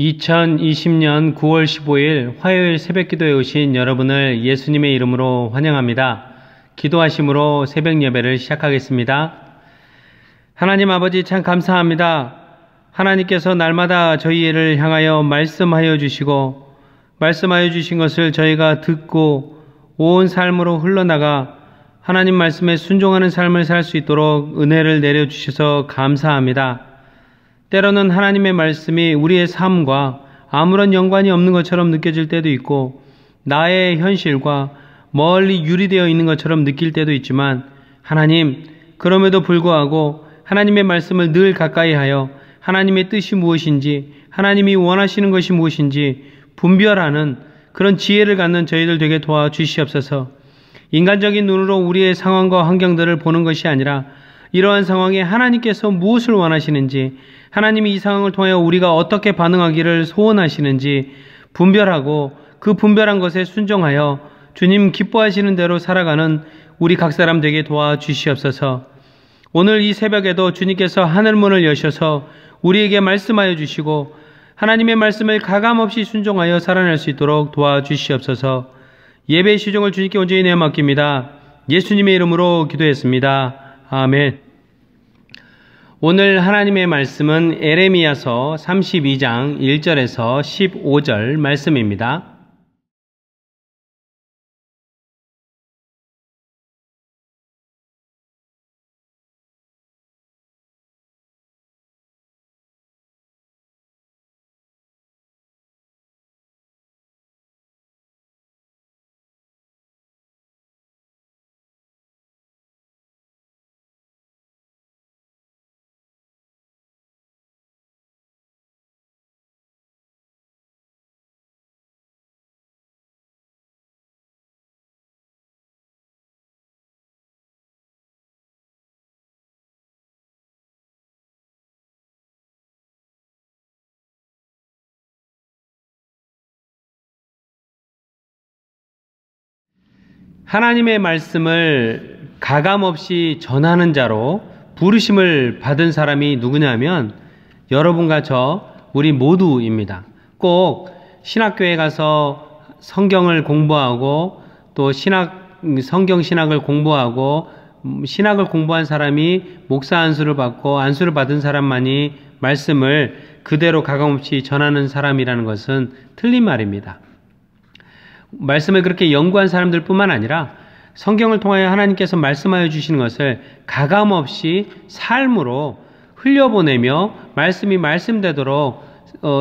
2020년 9월 15일 화요일 새벽기도에 오신 여러분을 예수님의 이름으로 환영합니다. 기도하심으로 새벽 예배를 시작하겠습니다. 하나님 아버지 참 감사합니다. 하나님께서 날마다 저희를 향하여 말씀하여 주시고 말씀하여 주신 것을 저희가 듣고 온 삶으로 흘러나가 하나님 말씀에 순종하는 삶을 살 수 있도록 은혜를 내려주셔서 감사합니다. 때로는 하나님의 말씀이 우리의 삶과 아무런 연관이 없는 것처럼 느껴질 때도 있고 나의 현실과 멀리 유리되어 있는 것처럼 느낄 때도 있지만 하나님, 그럼에도 불구하고 하나님의 말씀을 늘 가까이 하여 하나님의 뜻이 무엇인지, 하나님이 원하시는 것이 무엇인지 분별하는 그런 지혜를 갖는 저희들 되게 도와주시옵소서. 인간적인 눈으로 우리의 상황과 환경들을 보는 것이 아니라 이러한 상황에 하나님께서 무엇을 원하시는지, 하나님이 이 상황을 통하여 우리가 어떻게 반응하기를 소원하시는지 분별하고 그 분별한 것에 순종하여 주님 기뻐하시는 대로 살아가는 우리 각 사람 되게 도와주시옵소서. 오늘 이 새벽에도 주님께서 하늘문을 여셔서 우리에게 말씀하여 주시고 하나님의 말씀을 가감없이 순종하여 살아낼 수 있도록 도와주시옵소서. 예배의 시종을 주님께 온전히 내맡깁니다. 예수님의 이름으로 기도했습니다. 아멘. 오늘 하나님의 말씀은 에레미야서 32장 1절에서 15절 말씀입니다. 하나님의 말씀을 가감없이 전하는 자로 부르심을 받은 사람이 누구냐면 여러분과 저 우리 모두입니다. 꼭 신학교에 가서 성경을 공부하고 또 성경 신학을 공부하고 신학을 공부한 사람이 목사 안수를 받고 안수를 받은 사람만이 말씀을 그대로 가감없이 전하는 사람이라는 것은 틀린 말입니다. 말씀을 그렇게 연구한 사람들 뿐만 아니라 성경을 통하여 하나님께서 말씀하여 주시는 것을 가감없이 삶으로 흘려보내며 말씀이 말씀되도록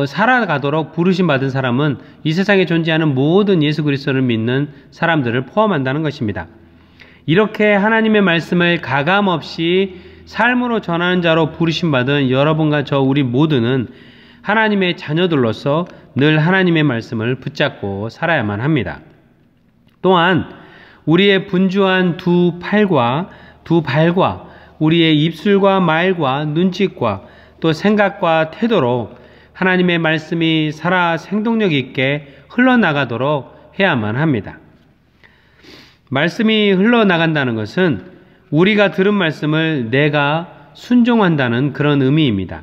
살아가도록 부르심 받은 사람은 이 세상에 존재하는 모든 예수 그리스도를 믿는 사람들을 포함한다는 것입니다. 이렇게 하나님의 말씀을 가감없이 삶으로 전하는 자로 부르심 받은 여러분과 저 우리 모두는 하나님의 자녀들로서 늘 하나님의 말씀을 붙잡고 살아야만 합니다. 또한 우리의 분주한 두 팔과 두 발과 우리의 입술과 말과 눈짓과 또 생각과 태도로 하나님의 말씀이 살아 생동력 있게 흘러나가도록 해야만 합니다. 말씀이 흘러나간다는 것은 우리가 들은 말씀을 내가 순종한다는 그런 의미입니다.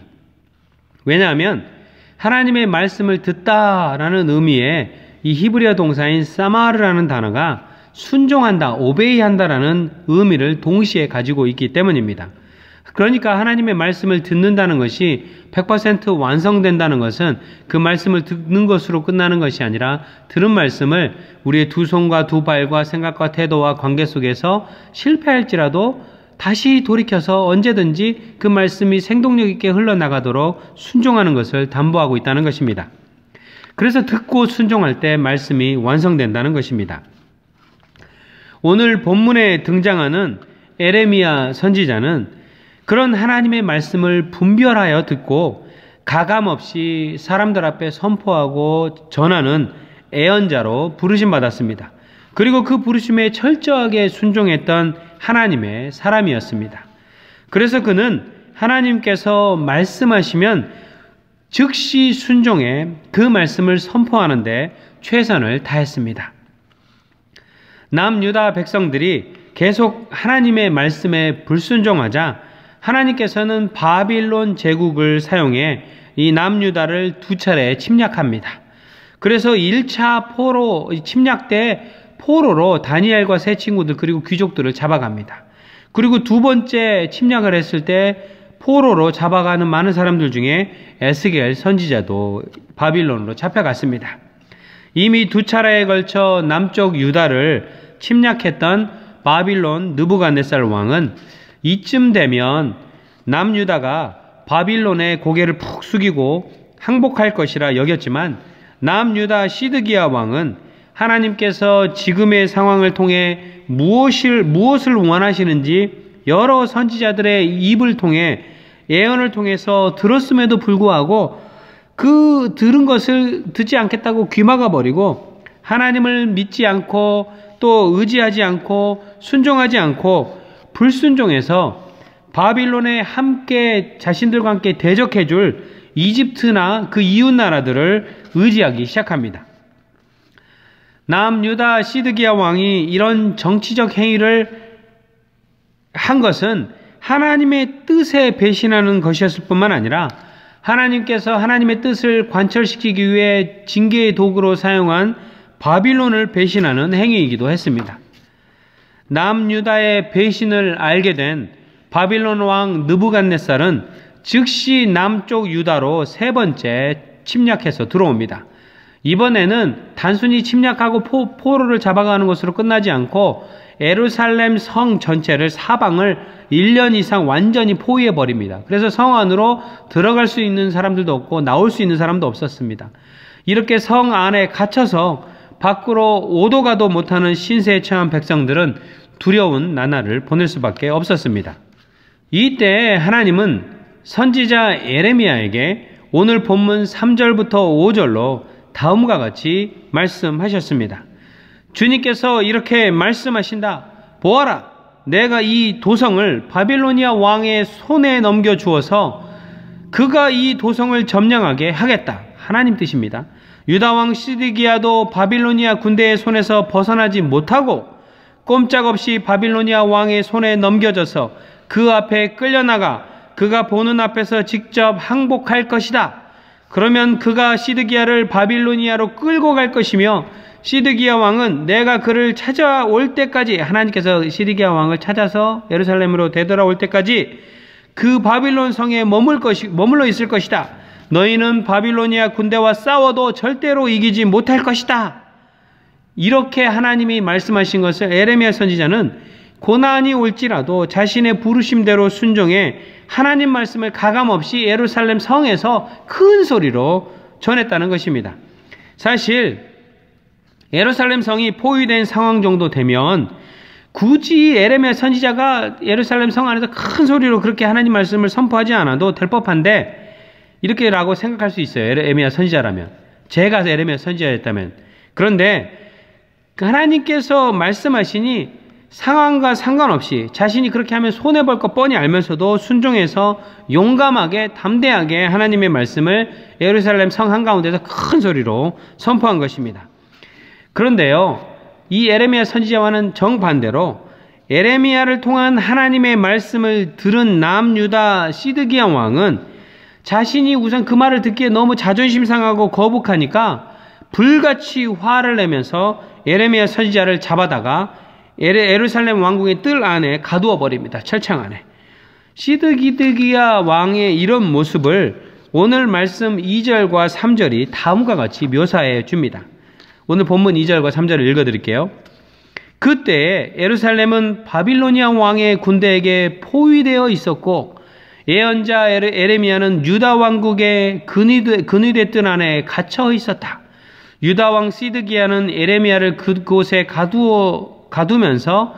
왜냐하면 하나님의 말씀을 듣다라는 의미의 이 히브리어 동사인 사마르라는 단어가 순종한다, 오베이한다라는 의미를 동시에 가지고 있기 때문입니다. 그러니까 하나님의 말씀을 듣는다는 것이 100% 완성된다는 것은 그 말씀을 듣는 것으로 끝나는 것이 아니라 들은 말씀을 우리의 두 손과 두 발과 생각과 태도와 관계 속에서 실패할지라도 다시 돌이켜서 언제든지 그 말씀이 생동력 있게 흘러나가도록 순종하는 것을 담보하고 있다는 것입니다. 그래서 듣고 순종할 때 말씀이 완성된다는 것입니다. 오늘 본문에 등장하는 에레미야 선지자는 그런 하나님의 말씀을 분별하여 듣고 가감없이 사람들 앞에 선포하고 전하는 애언자로 부르심 받았습니다. 그리고 그 부르심에 철저하게 순종했던 하나님의 사람이었습니다. 그래서 그는 하나님께서 말씀하시면 즉시 순종해 그 말씀을 선포하는데 최선을 다했습니다. 남유다 백성들이 계속 하나님의 말씀에 불순종하자 하나님께서는 바빌론 제국을 사용해 이 남유다를 2차례 침략합니다. 그래서 1차 포로 침략 때 포로로 다니엘과 세 친구들 그리고 귀족들을 잡아갑니다. 그리고 2번째 침략을 했을 때 포로로 잡아가는 많은 사람들 중에 에스겔 선지자도 바빌론으로 잡혀갔습니다. 이미 2차례에 걸쳐 남쪽 유다를 침략했던 바빌론 느부갓네살 왕은 이쯤 되면 남유다가 바빌론의 고개를 푹 숙이고 항복할 것이라 여겼지만 남유다 시드기야 왕은 하나님께서 지금의 상황을 통해 무엇을 원하시는지 여러 선지자들의 입을 통해 예언을 통해서 들었음에도 불구하고 그 들은 것을 듣지 않겠다고 귀막아 버리고 하나님을 믿지 않고 또 의지하지 않고 순종하지 않고 불순종해서 바빌론에 함께 자신들과 함께 대적해 줄 이집트나 그 이웃 나라들을 의지하기 시작합니다. 남유다 시드기야 왕이 이런 정치적 행위를 한 것은 하나님의 뜻에 배신하는 것이었을 뿐만 아니라 하나님께서 하나님의 뜻을 관철시키기 위해 징계의 도구로 사용한 바빌론을 배신하는 행위이기도 했습니다. 남유다의 배신을 알게 된 바빌론 왕 느부갓네살은 즉시 남쪽 유다로 3번째 침략해서 들어옵니다. 이번에는 단순히 침략하고 포로를 잡아가는 것으로 끝나지 않고 예루살렘 성 전체를 사방을 1년 이상 완전히 포위해버립니다. 그래서 성 안으로 들어갈 수 있는 사람들도 없고 나올 수 있는 사람도 없었습니다. 이렇게 성 안에 갇혀서 밖으로 오도 가도 못하는 신세에 처한 백성들은 두려운 나날을 보낼 수밖에 없었습니다. 이때 하나님은 선지자 예레미야에게 오늘 본문 3절부터 5절로 다음과 같이 말씀하셨습니다. 주님께서 이렇게 말씀하신다. 보아라, 내가 이 도성을 바빌로니아 왕의 손에 넘겨주어서 그가 이 도성을 점령하게 하겠다. 하나님 뜻입니다. 유다 왕 시드기야도 바빌로니아 군대의 손에서 벗어나지 못하고 꼼짝없이 바빌로니아 왕의 손에 넘겨져서 그 앞에 끌려나가 그가 보는 앞에서 직접 항복할 것이다. 그러면 그가 시드기야를 바빌로니아로 끌고 갈 것이며 시드기야 왕은 내가 그를 찾아올 때까지 하나님께서 시드기야 왕을 찾아서 예루살렘으로 되돌아올 때까지 그 바빌론 성에 머물러 있을 것이다. 너희는 바빌로니아 군대와 싸워도 절대로 이기지 못할 것이다. 이렇게 하나님이 말씀하신 것을 예레미야 선지자는 고난이 올지라도 자신의 부르심대로 순종해 하나님 말씀을 가감없이 예루살렘 성에서 큰 소리로 전했다는 것입니다. 사실 예루살렘 성이 포위된 상황 정도 되면 굳이 예레미야 선지자가 예루살렘 성 안에서 큰 소리로 그렇게 하나님 말씀을 선포하지 않아도 될 법한데 이렇게라고 생각할 수 있어요. 예레미야 선지자라면. 제가 예레미야 선지자였다면. 그런데 하나님께서 말씀하시니 상황과 상관없이 자신이 그렇게 하면 손해볼 것 뻔히 알면서도 순종해서 용감하게 담대하게 하나님의 말씀을 예루살렘 성 한가운데서 큰 소리로 선포한 것입니다. 그런데요, 이 예레미야 선지자와는 정반대로 예레미야를 통한 하나님의 말씀을 들은 남유다 시드기야 왕은 자신이 우선 그 말을 듣기에 너무 자존심 상하고 거북하니까 불같이 화를 내면서 예레미야 선지자를 잡아다가 예루살렘 왕궁의 뜰 안에 가두어 버립니다. 철창 안에. 시드기야 왕의 이런 모습을 오늘 말씀 2절과 3절이 다음과 같이 묘사해 줍니다. 오늘 본문 2절과 3절을 읽어드릴게요. 그때 예루살렘은 바빌로니아 왕의 군대에게 포위되어 있었고 예언자 예레미야는 유다 왕국의 근위대 뜰 안에 갇혀 있었다. 유다 왕 시드기야는 예레미야를 그곳에 가두면서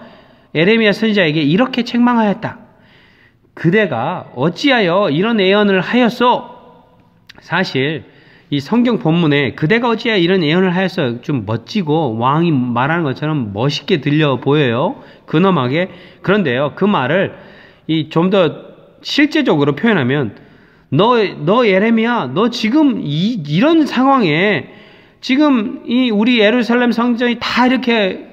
예레미야 선지자에게 이렇게 책망하였다. 그대가 어찌하여 이런 예언을 하였소? 사실 이 성경 본문에 그대가 어찌하여 이런 예언을 하였어 좀 멋지고 왕이 말하는 것처럼 멋있게 들려 보여요. 근엄하게. 그런데요, 그 말을 좀 더 실제적으로 표현하면 너 예레미야, 너 지금 이런 상황에 지금 우리 예루살렘 성전이 다 이렇게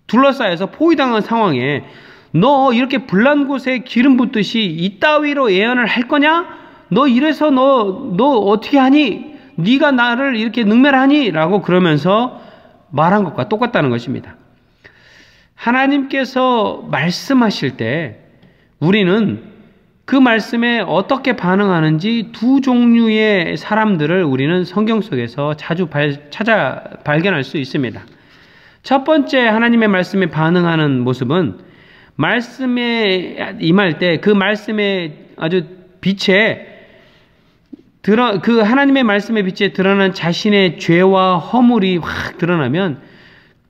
둘러싸여서 포위당한 상황에 너 이렇게 불난 곳에 기름 붓듯이 이따위로 예언을 할 거냐? 너 이래서 너 어떻게 하니? 네가 나를 이렇게 능멸하니? 라고 그러면서 말한 것과 똑같다는 것입니다. 하나님께서 말씀하실 때 우리는 그 말씀에 어떻게 반응하는지 두 종류의 사람들을 우리는 성경 속에서 자주 찾아 발견할 수 있습니다. 첫 번째 하나님의 말씀에 반응하는 모습은 말씀에 임할 때 그 말씀의 아주 빛에 그 하나님의 말씀의 빛에 드러난 자신의 죄와 허물이 확 드러나면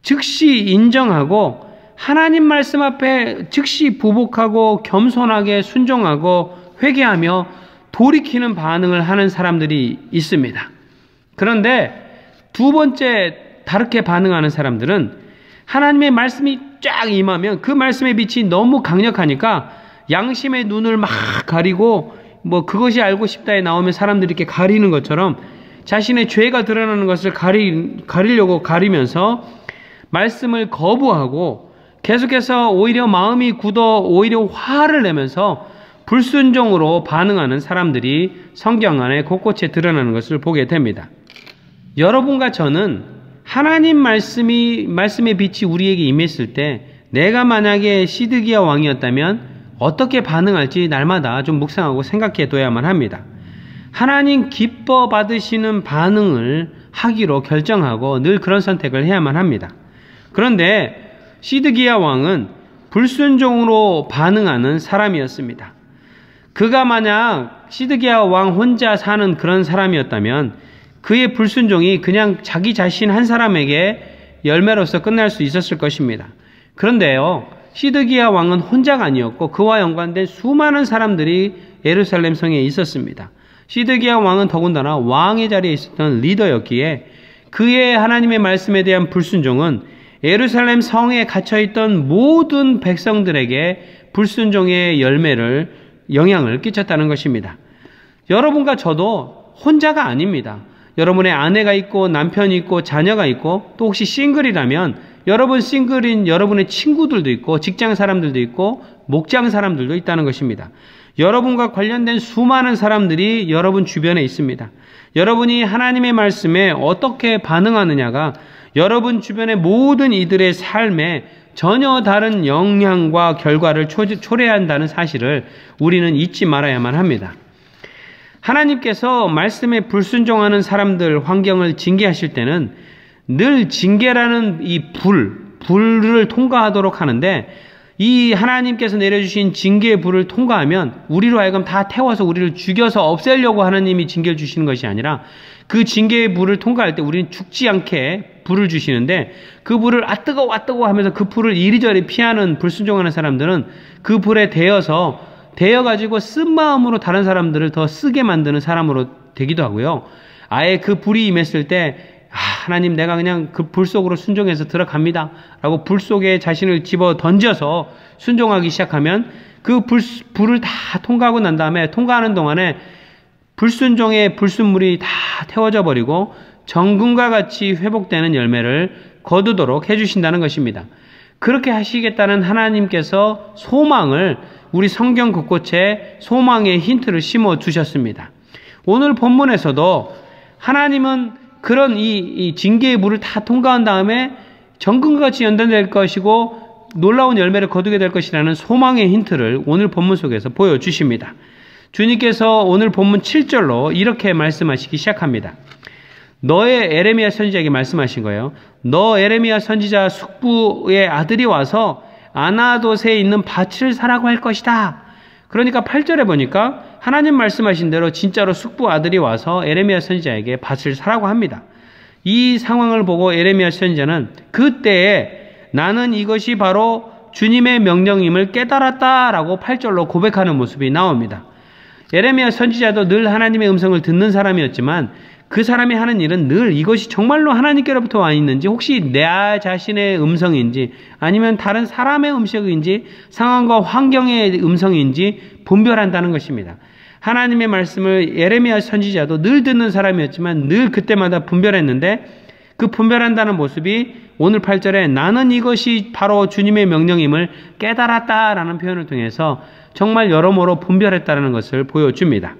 즉시 인정하고 하나님 말씀 앞에 즉시 부복하고 겸손하게 순종하고 회개하며 돌이키는 반응을 하는 사람들이 있습니다. 그런데 두 번째 다르게 반응하는 사람들은 하나님의 말씀이 쫙 임하면 그 말씀의 빛이 너무 강력하니까 양심의 눈을 막 가리고 그것이 알고 싶다에 나오면 사람들이 이렇게 가리는 것처럼 자신의 죄가 드러나는 것을 가리려고 가리면서 말씀을 거부하고 계속해서 오히려 마음이 굳어 오히려 화를 내면서 불순종으로 반응하는 사람들이 성경 안에 곳곳에 드러나는 것을 보게 됩니다. 여러분과 저는 하나님 말씀의 빛이 우리에게 임했을 때 내가 만약에 시드기야 왕이었다면 어떻게 반응할지 날마다 좀 묵상하고 생각해 둬야만 합니다. 하나님 기뻐 받으시는 반응을 하기로 결정하고 늘 그런 선택을 해야만 합니다. 그런데 시드기야 왕은 불순종으로 반응하는 사람이었습니다. 그가 만약 시드기야 왕 혼자 사는 그런 사람이었다면 그의 불순종이 그냥 자기 자신 한 사람에게 열매로서 끝날 수 있었을 것입니다. 그런데요, 시드기야 왕은 혼자가 아니었고 그와 연관된 수많은 사람들이 예루살렘 성에 있었습니다. 시드기야 왕은 더군다나 왕의 자리에 있었던 리더였기에 그의 하나님의 말씀에 대한 불순종은 예루살렘 성에 갇혀있던 모든 백성들에게 불순종의 영향을 끼쳤다는 것입니다. 여러분과 저도 혼자가 아닙니다. 여러분의 아내가 있고 남편이 있고 자녀가 있고 또 혹시 싱글이라면 여러분 싱글인 여러분의 친구들도 있고 직장 사람들도 있고 목장 사람들도 있다는 것입니다. 여러분과 관련된 수많은 사람들이 여러분 주변에 있습니다. 여러분이 하나님의 말씀에 어떻게 반응하느냐가 여러분 주변의 모든 이들의 삶에 전혀 다른 영향과 결과를 초래한다는 사실을 우리는 잊지 말아야만 합니다. 하나님께서 말씀에 불순종하는 사람들 환경을 징계하실 때는 늘 징계라는 이 불을 통과하도록 하는데 이 하나님께서 내려주신 징계의 불을 통과하면 우리로 하여금 다 태워서 우리를 죽여서 없애려고 하나님이 징계를 주시는 것이 아니라 그 징계의 불을 통과할 때 우리는 죽지 않게 불을 주시는데 그 불을 뜨거워 하면서 그 불을 이리저리 피하는 불순종하는 사람들은 그 불에 데여가지고 쓴 마음으로 다른 사람들을 더 쓰게 만드는 사람으로 되기도 하고요. 아예 그 불이 임했을 때 하나님 내가 그냥 그 불 속으로 순종해서 들어갑니다 라고 불 속에 자신을 집어 던져서 순종하기 시작하면 그 불을 다 통과하고 난 다음에 통과하는 동안에 불순종의 불순물이 다 태워져 버리고 정금과 같이 회복되는 열매를 거두도록 해주신다는 것입니다. 그렇게 하시겠다는 하나님께서 소망을 우리 성경 곳곳에 소망의 힌트를 심어 두셨습니다. 오늘 본문에서도 하나님은 그런 이 징계의 물을 다 통과한 다음에 정금과 같이 연단될 것이고 놀라운 열매를 거두게 될 것이라는 소망의 힌트를 오늘 본문 속에서 보여주십니다. 주님께서 오늘 본문 7절로 이렇게 말씀하시기 시작합니다. 너의 에레미야 선지자에게 말씀하신 거예요. 너 에레미야 선지자 숙부의 아들이 와서 아나돗에 있는 밭을 사라고 할 것이다. 그러니까 8절에 보니까 하나님 말씀하신 대로 진짜로 숙부 아들이 와서 에레미야 선지자에게 밭을 사라고 합니다. 이 상황을 보고 에레미야 선지자는 그때에 나는 이것이 바로 주님의 명령임을 깨달았다라고 8절로 고백하는 모습이 나옵니다. 에레미야 선지자도 늘 하나님의 음성을 듣는 사람이었지만 그 사람이 하는 일은 늘 이것이 정말로 하나님께로부터 와 있는지 혹시 내 자신의 음성인지 아니면 다른 사람의 음성인지 상황과 환경의 음성인지 분별한다는 것입니다. 하나님의 말씀을 에레미야 선지자도 늘 듣는 사람이었지만 늘 그때마다 분별했는데 그 분별한다는 모습이 오늘 8절에 나는 이것이 바로 주님의 명령임을 깨달았다라는 표현을 통해서 정말 여러모로 분별했다는 것을 보여줍니다.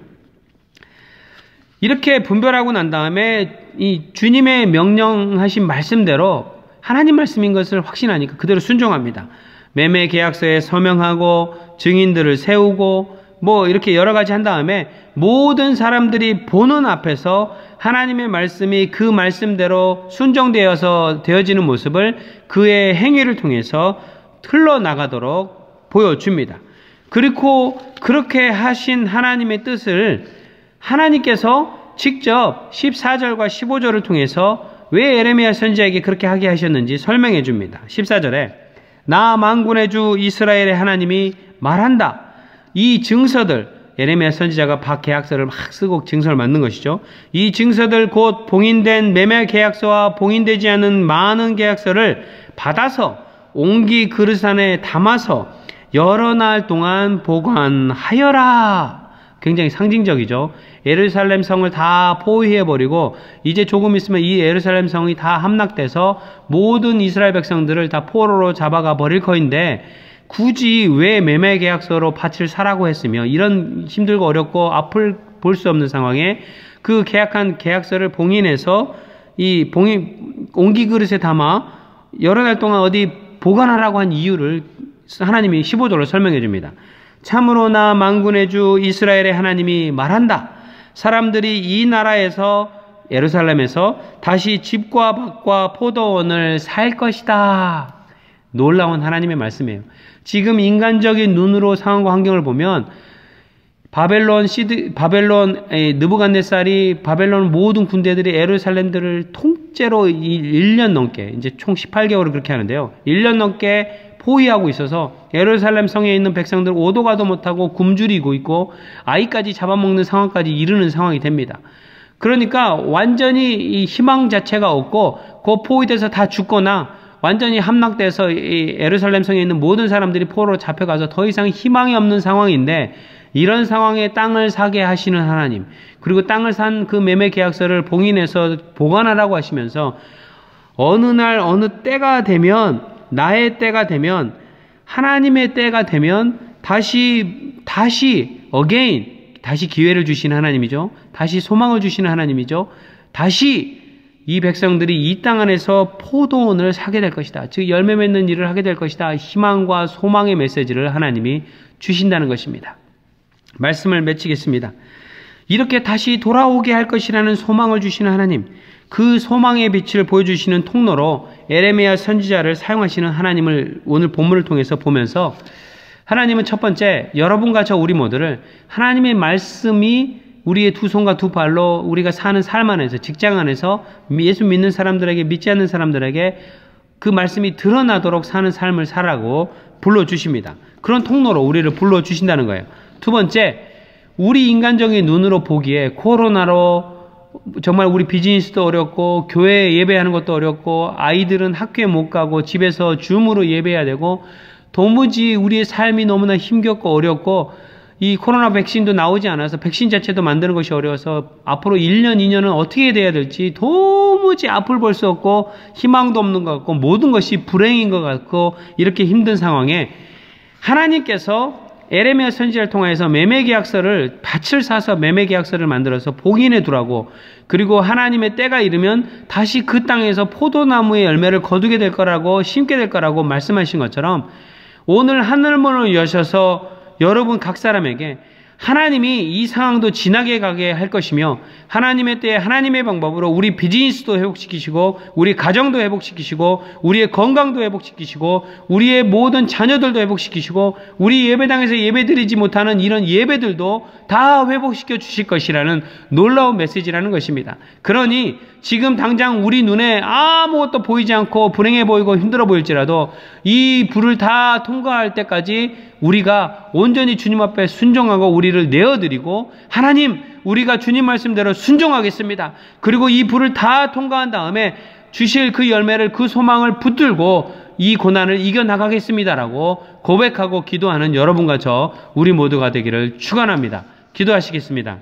이렇게 분별하고 난 다음에 이 주님의 명령하신 말씀대로 하나님 말씀인 것을 확신하니까 그대로 순종합니다. 매매 계약서에 서명하고 증인들을 세우고 뭐 이렇게 여러 가지 한 다음에 모든 사람들이 보는 앞에서 하나님의 말씀이 그 말씀대로 순종되어서 되어지는 모습을 그의 행위를 통해서 흘러나가도록 보여줍니다. 그리고 그렇게 하신 하나님의 뜻을 하나님께서 직접 14절과 15절을 통해서 왜 에레미야 선지자에게 그렇게 하게 하셨는지 설명해 줍니다. 14절에 나 만군의 주 이스라엘의 하나님이 말한다. 이 증서들, 에레미야 선지자가 계약서를 막 쓰고 증서를 만든 것이죠. 이 증서들 곧 봉인된 매매 계약서와 봉인되지 않은 많은 계약서를 받아서 옹기 그릇 안에 담아서 여러 날 동안 보관하여라. 굉장히 상징적이죠. 예루살렘 성을 다 포위해버리고 이제 조금 있으면 이 예루살렘 성이 다 함락돼서 모든 이스라엘 백성들을 다 포로로 잡아가 버릴 터인데 굳이 왜 매매 계약서로 밭을 사라고 했으며 이런 힘들고 어렵고 앞을 볼 수 없는 상황에 그 계약한 계약서를 봉인해서 이 옹기 그릇에 담아 여러 날 동안 어디 보관하라고 한 이유를 하나님이 15절로 설명해 줍니다. 참으로 나 만군의 주 이스라엘의 하나님이 말한다. 사람들이 이 나라에서 예루살렘에서 다시 집과 밭과 포도원을 살 것이다. 놀라운 하나님의 말씀이에요. 지금 인간적인 눈으로 상황과 환경을 보면 바벨론 느부갓네살이 바벨론 모든 군대들이 예루살렘들을 통째로 1년 넘게 이제 총 18개월을 그렇게 하는데요. 1년 넘게 포위하고 있어서 예루살렘 성에 있는 백성들 오도 가도 못하고 굶주리고 있고 아이까지 잡아먹는 상황까지 이르는 상황이 됩니다. 그러니까 완전히 이 희망 자체가 없고 그 포위돼서 다 죽거나 완전히 함락돼서 이 예루살렘 성에 있는 모든 사람들이 포로로 잡혀가서 더 이상 희망이 없는 상황인데 이런 상황에 땅을 사게 하시는 하나님, 그리고 땅을 산 그 매매 계약서를 봉인해서 보관하라고 하시면서 어느 날 어느 때가 되면 나의 때가 되면 하나님의 때가 되면 다시 기회를 주시는 하나님이죠. 다시 소망을 주시는 하나님이죠. 다시 이 백성들이 이 땅 안에서 포도원을 사게 될 것이다. 즉 열매 맺는 일을 하게 될 것이다. 희망과 소망의 메시지를 하나님이 주신다는 것입니다. 말씀을 맺히겠습니다. 이렇게 다시 돌아오게 할 것이라는 소망을 주시는 하나님, 그 소망의 빛을 보여주시는 통로로 에레미야 선지자를 사용하시는 하나님을 오늘 본문을 통해서 보면서 하나님은 첫 번째 여러분과 저 우리 모두를 하나님의 말씀이 우리의 두 손과 두 발로 우리가 사는 삶 안에서 직장 안에서 예수 믿는 사람들에게 믿지 않는 사람들에게 그 말씀이 드러나도록 사는 삶을 살라고 불러주십니다. 그런 통로로 우리를 불러주신다는 거예요. 두 번째, 우리 인간적인 눈으로 보기에 코로나로 정말 우리 비즈니스도 어렵고 교회 예배하는 것도 어렵고 아이들은 학교에 못 가고 집에서 줌으로 예배해야 되고 도무지 우리의 삶이 너무나 힘겹고 어렵고 이 코로나 백신도 나오지 않아서 백신 자체도 만드는 것이 어려워서 앞으로 1년, 2년은 어떻게 돼야 될지 도무지 앞을 볼 수 없고 희망도 없는 것 같고 모든 것이 불행인 것 같고 이렇게 힘든 상황에 하나님께서 에레미야 선지자를 통해서 매매계약서를 밭을 사서 매매계약서를 만들어서 봉인해 두라고, 그리고 하나님의 때가 이르면 다시 그 땅에서 포도나무의 열매를 거두게 될 거라고 심게 될 거라고 말씀하신 것처럼 오늘 하늘문을 여셔서 여러분 각 사람에게 하나님이 이 상황도 지나게 가게 할 것이며 하나님의 때에 하나님의 방법으로 우리 비즈니스도 회복시키시고 우리 가정도 회복시키시고 우리의 건강도 회복시키시고 우리의 모든 자녀들도 회복시키시고 우리 예배당에서 예배드리지 못하는 이런 예배들도 다 회복시켜 주실 것이라는 놀라운 메시지라는 것입니다. 그러니 지금 당장 우리 눈에 아무것도 보이지 않고 불행해 보이고 힘들어 보일지라도 이 불을 다 통과할 때까지 우리가 온전히 주님 앞에 순종하고 우리를 내어드리고 하나님 우리가 주님 말씀대로 순종하겠습니다. 그리고 이 불을 다 통과한 다음에 주실 그 열매를 그 소망을 붙들고 이 고난을 이겨나가겠습니다라고 고백하고 기도하는 여러분과 저 우리 모두가 되기를 축원합니다. 기도하시겠습니다.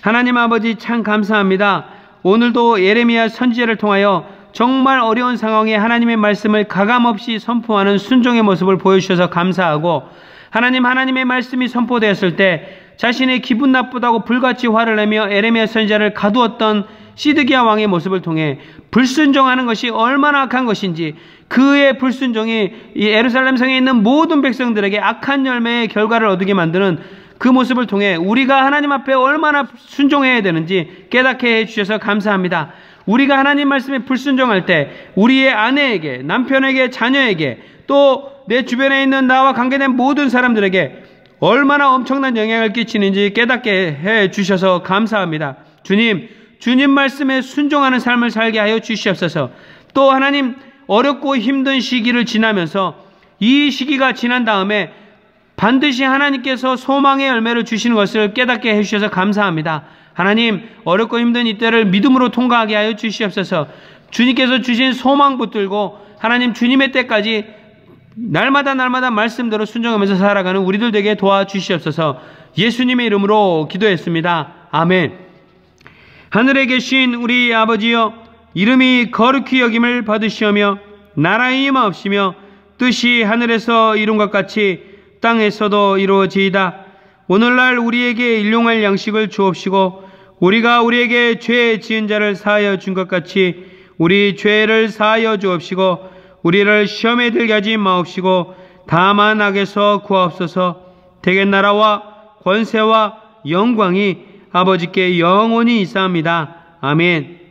하나님 아버지 참 감사합니다. 오늘도 예레미야 선지자를 통하여 정말 어려운 상황에 하나님의 말씀을 가감없이 선포하는 순종의 모습을 보여주셔서 감사하고 하나님의 말씀이 선포되었을 때 자신의 기분 나쁘다고 불같이 화를 내며 에레미야 선지자를 가두었던 시드기야 왕의 모습을 통해 불순종하는 것이 얼마나 악한 것인지, 그의 불순종이 이 예루살렘 성에 있는 모든 백성들에게 악한 열매의 결과를 얻게 만드는 그 모습을 통해 우리가 하나님 앞에 얼마나 순종해야 되는지 깨닫게 해주셔서 감사합니다. 우리가 하나님 말씀에 불순종할 때 우리의 아내에게, 남편에게, 자녀에게, 또 내 주변에 있는 나와 관계된 모든 사람들에게 얼마나 엄청난 영향을 끼치는지 깨닫게 해주셔서 감사합니다. 주님 말씀에 순종하는 삶을 살게 하여 주시옵소서. 또 하나님, 어렵고 힘든 시기를 지나면서 이 시기가 지난 다음에 반드시 하나님께서 소망의 열매를 주시는 것을 깨닫게 해주셔서 감사합니다. 하나님, 어렵고 힘든 이때를 믿음으로 통과하게 하여 주시옵소서. 주님께서 주신 소망 붙들고 하나님 주님의 때까지 날마다 말씀대로 순종하면서 살아가는 우리들 되게 도와주시옵소서. 예수님의 이름으로 기도했습니다. 아멘. 하늘에 계신 우리 아버지여, 이름이 거룩히 여김을 받으시오며 나라의 임하옵시며 뜻이 하늘에서 이룬 것 같이 땅에서도 이루어지이다. 오늘날 우리에게 일용할 양식을 주옵시고 우리가 우리에게 죄 지은 자를 사하여 준 것 같이 우리 죄를 사하여 주옵시고 우리를 시험에 들게 하지 마옵시고 다만 악에서 구하옵소서. 대개 나라와 권세와 영광이 아버지께 영원히 있사옵니다. 아멘.